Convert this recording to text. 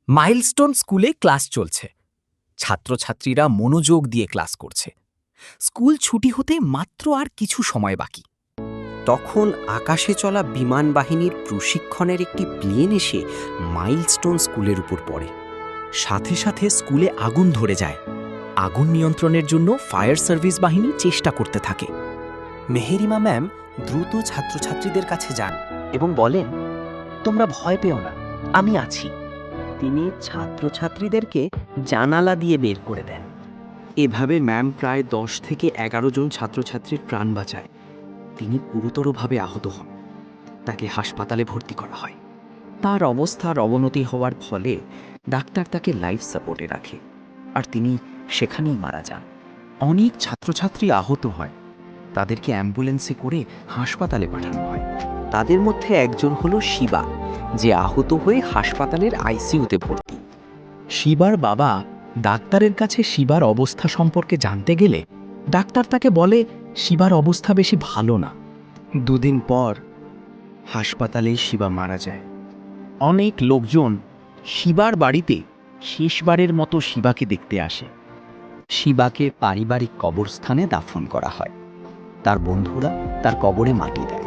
Milestone স্কুলে class চলছে। ছাত্রছাত্রীরা মনোযোগ দিয়ে ক্লাস করছে। স্কুল ছুটি হতে মাত্র আর কিছু সময় বাকি। তখন আকাশে চলা বিমান বাহিনীর প্রশিক্ষণের একটি প্লেন এসে মাইলস্টোন স্কুলের উপর পড়ে। সাথে সাথে স্কুলে আগুন ধরে যায়। আগুন নিয়ন্ত্রণের জন্য ফায়ার সার্ভিস বাহিনী চেষ্টা করতে থাকে। মেহেরিমা ম্যাম দ্রুত ছাত্রছাত্রীদের কাছে যান এবং বলেন, তোমরা ভয় পেও না, আমি আছি। তিনি ছাত্রছাত্রীদেরকে জানালা দিয়ে বের করে দেন। এভাবে ম্যাম প্রায় 10 থেকে 11 জন ছাত্রছাত্রীর প্রাণ বাঁচায়। তিনি গুরুতরভাবে আহত হন। তাকে হাসপাতালে ভর্তি করা হয়। তার অবস্থার অবনতি হওয়ার ফলে ডাক্তার তাকে লাইফ সাপোর্টে রাখে, আর তিনি সেখানেই মারা যান। অনেক ছাত্রছাত্রী আহত হয়। তাদেরকে অ্যাম্বুলেন্সে করে হাসপাতালে পাঠানো হয়। তাদের মধ্যে একজন হলো শিবা, যে আহত হয়ে হাসপাতালের আইসিইউতে ভর্তি। শিবার বাবা ডাক্তারের কাছে শিবার অবস্থা সম্পর্কে জানতে গেলে ডাক্তার তাকে বলে শিবার অবস্থা বেশি ভালো না। 2 দিন পর হাসপাতালে শিবা মারা যায়। অনেক লোকজন শিবার বাড়িতে শেষবারের মতো শিবাকে দেখতে আসে। শিবাকে পারিবারিক কবরস্থানে দাফন করা হয়। তার বন্ধুরা তার কবরে মাটি দেয়।